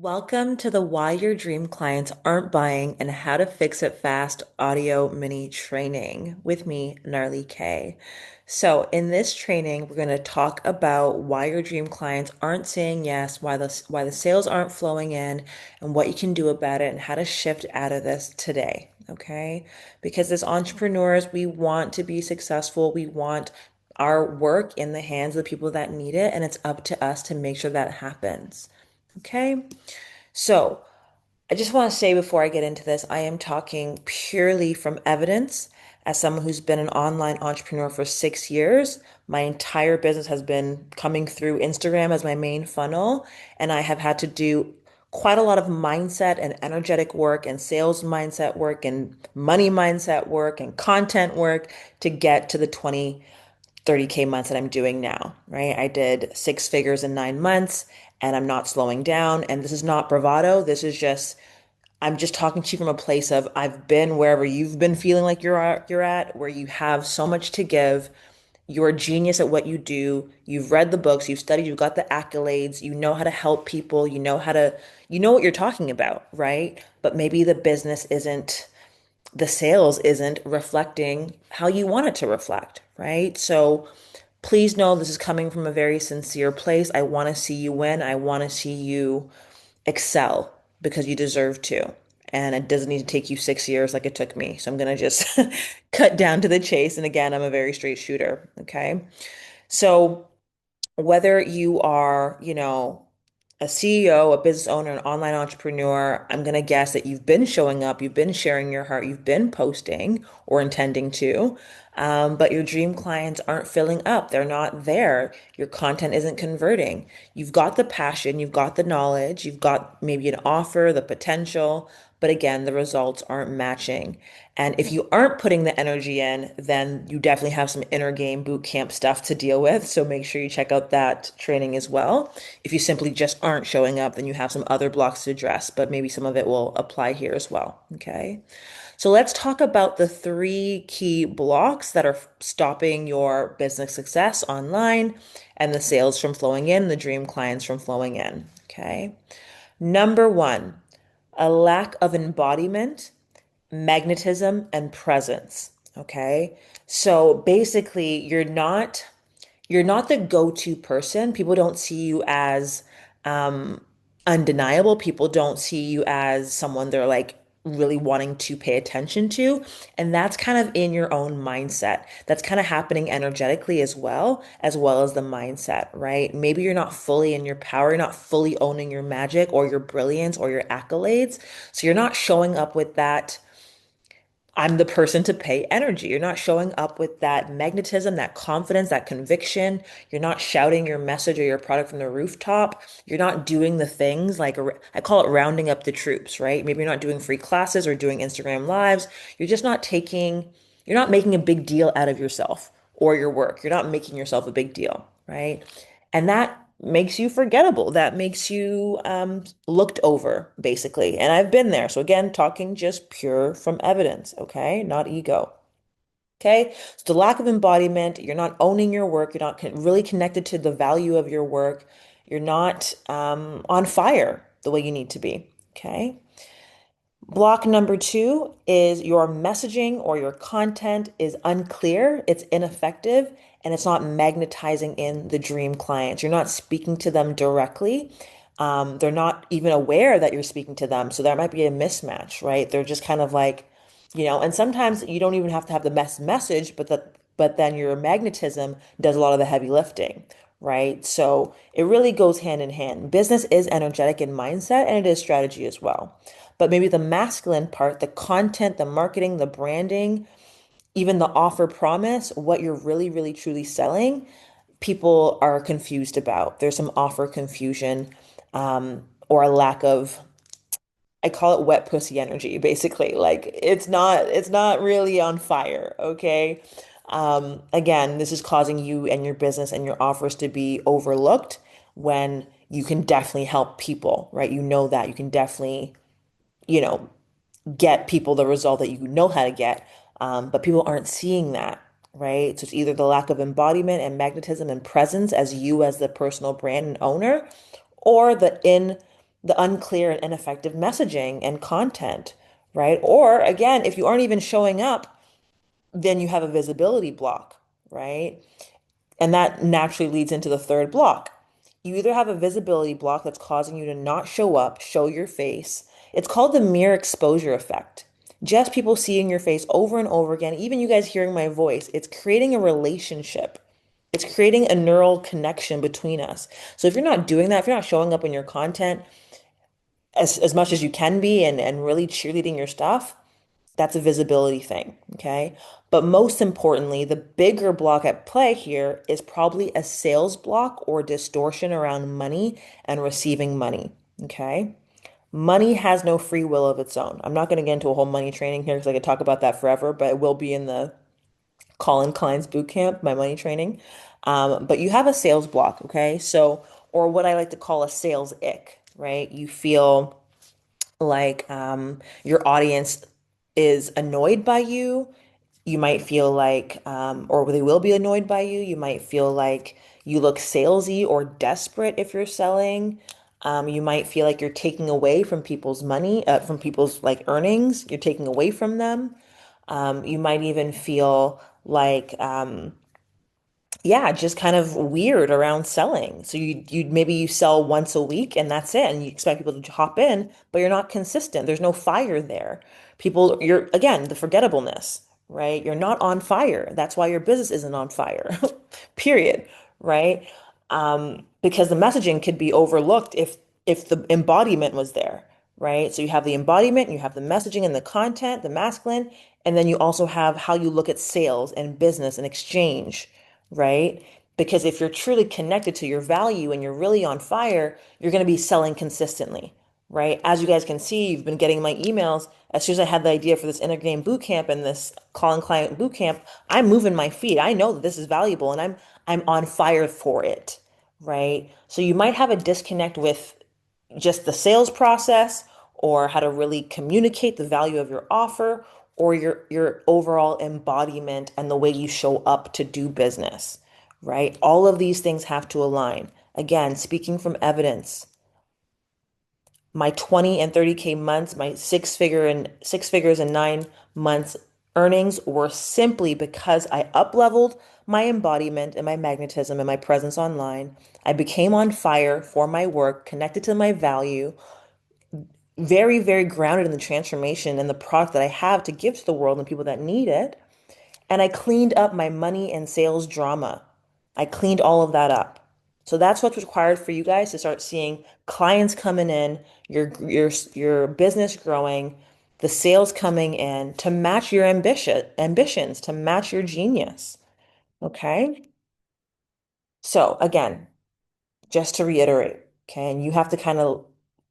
Welcome to the Why Your Dream Clients Aren't Buying and How to Fix It Fast audio mini training with me, Narley K. So, in this training, we're going to talk about why your dream clients aren't saying yes, why the sales aren't flowing in, and what you can do about it and how to shift out of this today, okay? Because as entrepreneurs, we want to be successful. We want our work in the hands of the people that need it, and it's up to us to make sure that happens. Okay? So, I just want to say before I get into this, I am talking purely from evidence. As someone who's been an online entrepreneur for 6 years, my entire business has been coming through Instagram as my main funnel, and I have had to do quite a lot of mindset and energetic work and sales mindset work and money mindset work and content work to get to the 30K months that I'm doing now, right? I did 6 figures in 9 months and I'm not slowing down. And this is not bravado. I'm just talking to you from a place of I've been wherever you've been feeling like you're at, where you have so much to give. You're a genius at what you do. You've read the books, you've studied, you've got the accolades, you know how to help people, you know what you're talking about, right? But maybe the sales isn't reflecting how you want it to reflect, right? So please know this is coming from a very sincere place. I want to see you win. I want to see you excel because you deserve to. And it doesn't need to take you 6 years like it took me. So I'm going to just cut down to the chase. And again, I'm a very straight shooter. Okay. So whether you are, a CEO, a business owner, an online entrepreneur, I'm going to guess that you've been showing up, you've been sharing your heart, you've been posting or intending to, but your dream clients aren't filling up. They're not there. Your content isn't converting. You've got the passion, you've got the knowledge, you've got maybe an offer, the potential, but again, the results aren't matching. And if you aren't putting the energy in, then you definitely have some inner game boot camp stuff to deal with. So make sure you check out that training as well. If you simply just aren't showing up, then you have some other blocks to address, but maybe some of it will apply here as well. Okay. So let's talk about the three key blocks that are stopping your business success online and the sales from flowing in, the dream clients from flowing in. Okay. Number one, a lack of embodiment, magnetism, and presence. Okay. So basically, you're not the go-to person. People don't see you as um, undeniable. People don't see you as someone they're like really wanting to pay attention to. And that's kind of in your own mindset. That's kind of happening energetically as well as the mindset, right? Maybe you're not fully in your power, you're not fully owning your magic or your brilliance or your accolades. So you're not showing up with that I'm the person to pay energy. You're not showing up with that magnetism, that confidence, that conviction. You're not shouting your message or your product from the rooftop. You're not doing the things like I call it rounding up the troops, right? Maybe you're not doing free classes or doing Instagram lives. You're not making a big deal out of yourself or your work. You're not making yourself a big deal, right? And that makes you forgettable. That makes you looked over, basically. And I've been there. So again, talking just pure from evidence, okay? Not ego. Okay. So the lack of embodiment, you're not owning your work, you're not really connected to the value of your work, you're not on fire the way you need to be. Okay. Block number two is your messaging or your content is unclear, it's ineffective, and it's not magnetizing in the dream clients. You're not speaking to them directly. They're not even aware that you're speaking to them. So that might be a mismatch, right? They're just kind of like, and sometimes you don't even have to have the message, but then your magnetism does a lot of the heavy lifting, right? So it really goes hand in hand. Business is energetic in mindset and it is strategy as well. But maybe the masculine part, the content, the marketing, the branding, even the offer promise, what you're really, really, truly selling, people are confused about. There's some offer confusion, or a lack of, I call it wet pussy energy, basically. Like it's not really on fire, okay? Again, this is causing you and your business and your offers to be overlooked when you can definitely help people, right? You know that you can definitely, you know, get people the result that you know how to get. But people aren't seeing that, right? So it's either the lack of embodiment and magnetism and presence as you as the personal brand and owner, or the unclear and ineffective messaging and content, right? Or again, if you aren't even showing up, then you have a visibility block, right? And that naturally leads into the third block. You either have a visibility block that's causing you to not show up, show your face. It's called the mere exposure effect. Just people seeing your face over and over again, even you guys hearing my voice, it's creating a relationship. It's creating a neural connection between us. So if you're not doing that, if you're not showing up in your content as much as you can be and really cheerleading your stuff, that's a visibility thing, okay? But most importantly, the bigger block at play here is probably a sales block or distortion around money and receiving money, okay? Money has no free will of its own. I'm not going to get into a whole money training here because I could talk about that forever, but it will be in the Colin Klein's boot camp, my money training. But you have a sales block, okay? So, or what I like to call a sales ick, right? You feel like your audience is annoyed by you. You might feel like, or they will be annoyed by you. You might feel like you look salesy or desperate if you're selling. You might feel like you're taking away from people's money, from people's like earnings. You're taking away from them. You might even feel like yeah, just kind of weird around selling. So you maybe you sell once a week and that's it, and you expect people to hop in, but you're not consistent. There's no fire there. People, you're again, the forgettableness, right? You're not on fire. That's why your business isn't on fire. Period, right? Because the messaging could be overlooked if the embodiment was there, right? So you have the embodiment, you have the messaging and the content, the masculine, and then you also have how you look at sales and business and exchange, right? Because if you're truly connected to your value and you're really on fire, you're going to be selling consistently, right? As you guys can see, you've been getting my emails. As soon as I had the idea for this inner game boot camp and this calling client boot camp, I'm moving my feet. I know that this is valuable and I'm on fire for it, right? So you might have a disconnect with just the sales process or how to really communicate the value of your offer or your overall embodiment and the way you show up to do business, right? All of these things have to align. Again, speaking from evidence, my 20 and 30K months, my six figures and 9 months earnings were simply because I up leveled my embodiment and my magnetism and my presence online. I became on fire for my work, connected to my value, very, very grounded in the transformation and the product that I have to give to the world and people that need it. And I cleaned up my money and sales drama. I cleaned all of that up. So that's what's required for you guys to start seeing clients coming in, your business growing, the sales coming in to match your ambitions, to match your genius. Okay? So again, just to reiterate, okay, and you have to kind of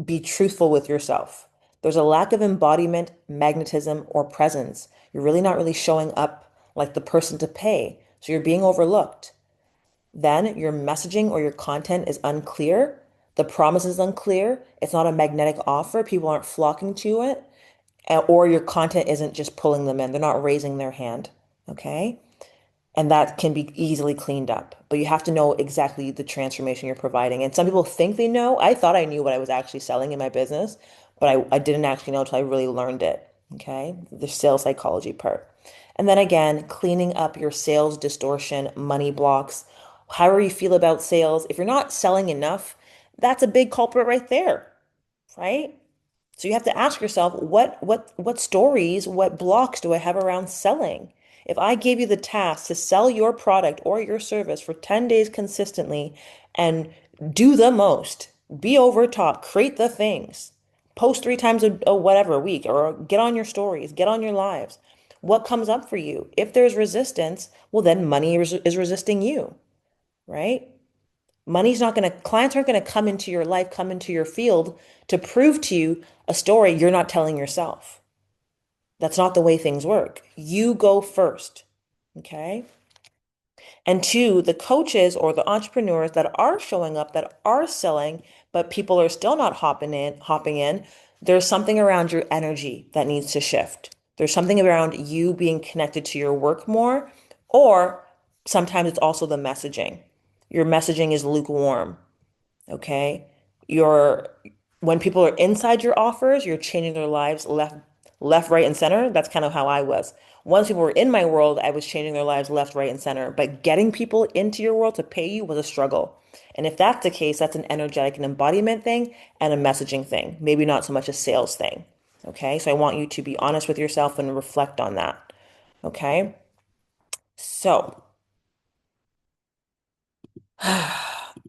be truthful with yourself. There's a lack of embodiment, magnetism, or presence. You're really not really showing up like the person to pay. So you're being overlooked. Then your messaging or your content is unclear. The promise is unclear. It's not a magnetic offer. People aren't flocking to it. Or your content isn't just pulling them in. They're not raising their hand. Okay? And that can be easily cleaned up. But you have to know exactly the transformation you're providing. And some people think they know. I thought I knew what I was actually selling in my business, but I didn't actually know until I really learned it. Okay. The sales psychology part. And then again, cleaning up your sales distortion, money blocks, however you feel about sales. If you're not selling enough, that's a big culprit right there, right? So you have to ask yourself, what stories, what blocks do I have around selling? If I gave you the task to sell your product or your service for 10 days consistently and do the most, be over top, create the things, post 3 times a whatever a week, or get on your stories, get on your lives. What comes up for you? If there's resistance, well, then money is resisting you, right? Money's not going to, clients aren't going to come into your life, come into your field to prove to you a story you're not telling yourself. That's not the way things work. You go first. Okay. And two, the coaches or the entrepreneurs that are showing up, that are selling, but people are still not hopping in, there's something around your energy that needs to shift. There's something around you being connected to your work more, or sometimes it's also the messaging. Your messaging is lukewarm. Okay. Your when people are inside your offers, you're changing their lives left, right, and center. That's kind of how I was. Once people were in my world, I was changing their lives left, right, and center. But getting people into your world to pay you was a struggle. And if that's the case, that's an energetic and embodiment thing and a messaging thing, maybe not so much a sales thing. Okay. So I want you to be honest with yourself and reflect on that. Okay. So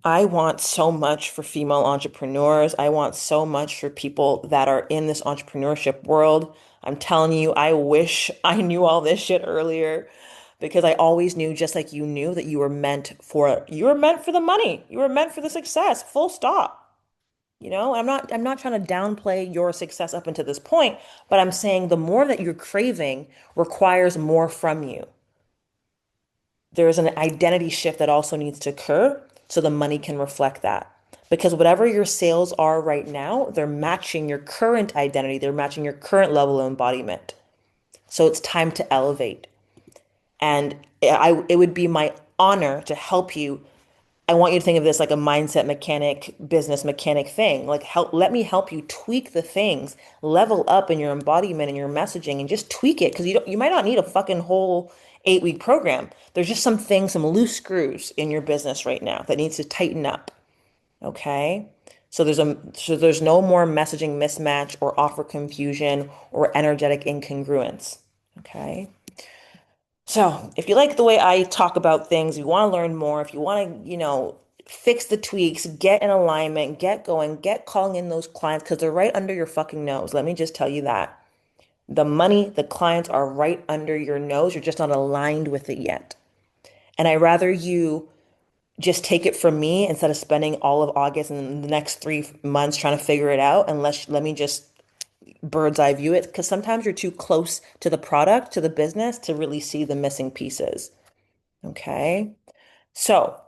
I want so much for female entrepreneurs. I want so much for people that are in this entrepreneurship world. I'm telling you, I wish I knew all this shit earlier because I always knew, just like you knew, that you were meant for the money. You were meant for the success. Full stop. I'm not trying to downplay your success up until this point, but I'm saying the more that you're craving requires more from you. There is an identity shift that also needs to occur so the money can reflect that. Because whatever your sales are right now, they're matching your current identity, they're matching your current level of embodiment. So it's time to elevate. And it would be my honor to help you. I want you to think of this like a mindset mechanic, business mechanic thing. Like let me help you tweak the things, level up in your embodiment and your messaging and just tweak it because you might not need a fucking whole 8-week program. There's just some things, some loose screws in your business right now that needs to tighten up. Okay? So there's no more messaging mismatch or offer confusion or energetic incongruence. Okay? So, if you like the way I talk about things, you want to learn more, if you want to, fix the tweaks, get in alignment, get going, get calling in those clients because they're right under your fucking nose. Let me just tell you that. The money, the clients are right under your nose. You're just not aligned with it yet. And I rather you just take it from me instead of spending all of August and the next 3 months trying to figure it out. And let me just bird's eye view it because sometimes you're too close to the product, to the business to really see the missing pieces. Okay. So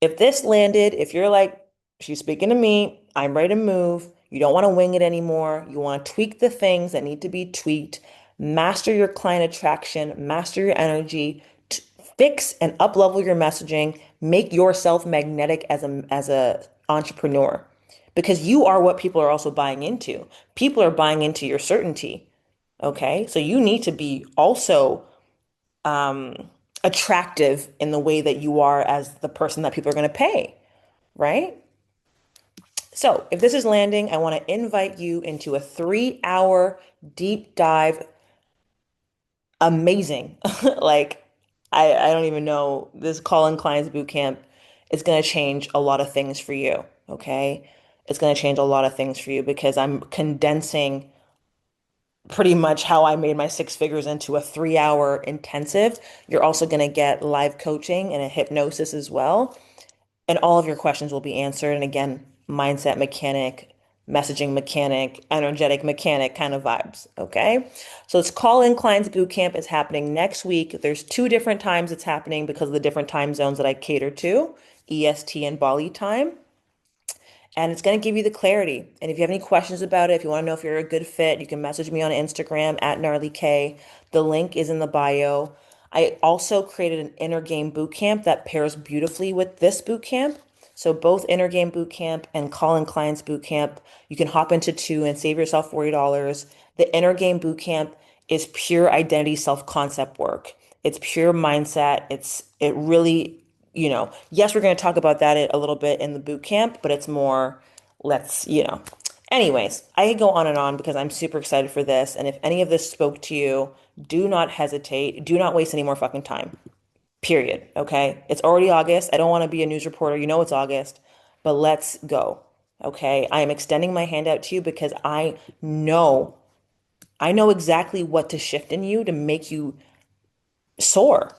if this landed, if you're like, she's speaking to me, I'm ready to move, you don't want to wing it anymore, you want to tweak the things that need to be tweaked, master your client attraction, master your energy, fix and up level your messaging, make yourself magnetic as a entrepreneur. Because you are what people are also buying into. People are buying into your certainty. Okay. So you need to be also attractive in the way that you are as the person that people are going to pay, right? So, if this is landing, I want to invite you into a 3-hour deep dive. Amazing. Like, I don't even know. This Call in Clients Bootcamp is going to change a lot of things for you. Okay. It's going to change a lot of things for you because I'm condensing pretty much how I made my 6 figures into a 3-hour intensive. You're also going to get live coaching and a hypnosis as well. And all of your questions will be answered. And again, mindset mechanic, messaging mechanic, energetic mechanic kind of vibes. Okay. So it's Call in Clients Bootcamp is happening next week. There's 2 different times it's happening because of the different time zones that I cater to, EST and Bali time, and it's going to give you the clarity. And if you have any questions about it, if you want to know if you're a good fit, you can message me on Instagram at Narley K. The link is in the bio. I also created an inner game boot camp that pairs beautifully with this boot camp. So both inner game boot camp and call in clients boot camp, you can hop into 2 and save yourself $40. The inner game boot camp is pure identity self-concept work. It's pure mindset. It really, yes, we're going to talk about that a little bit in the boot camp, but it's more, anyways, I could go on and on because I'm super excited for this. And if any of this spoke to you, do not hesitate. Do not waste any more fucking time. Period. Okay. It's already August. I don't want to be a news reporter. You know it's August, but let's go. Okay. I am extending my hand out to you because I know exactly what to shift in you to make you soar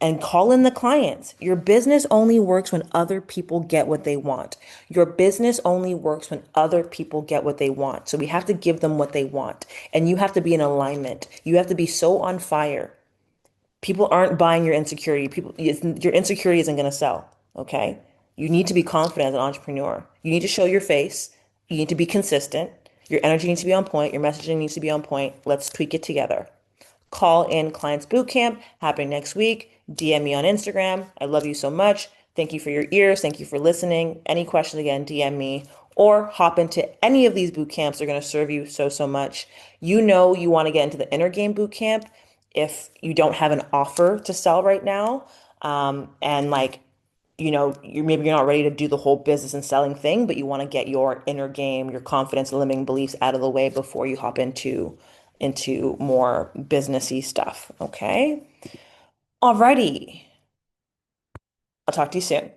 and call in the clients. Your business only works when other people get what they want. Your business only works when other people get what they want. So we have to give them what they want. And you have to be in alignment. You have to be so on fire. People aren't buying your insecurity. Your insecurity isn't going to sell. Okay. You need to be confident as an entrepreneur. You need to show your face. You need to be consistent. Your energy needs to be on point. Your messaging needs to be on point. Let's tweak it together. Call in Clients Bootcamp happening next week. DM me on Instagram. I love you so much. Thank you for your ears. Thank you for listening. Any questions again, DM me or hop into any of these boot camps. They're going to serve you so, so much. You know, you want to get into the inner game boot camp if you don't have an offer to sell right now. And like, you're not ready to do the whole business and selling thing, but you want to get your inner game, your confidence, limiting beliefs out of the way before you hop into more businessy stuff. Okay. Alrighty. I'll talk to you soon.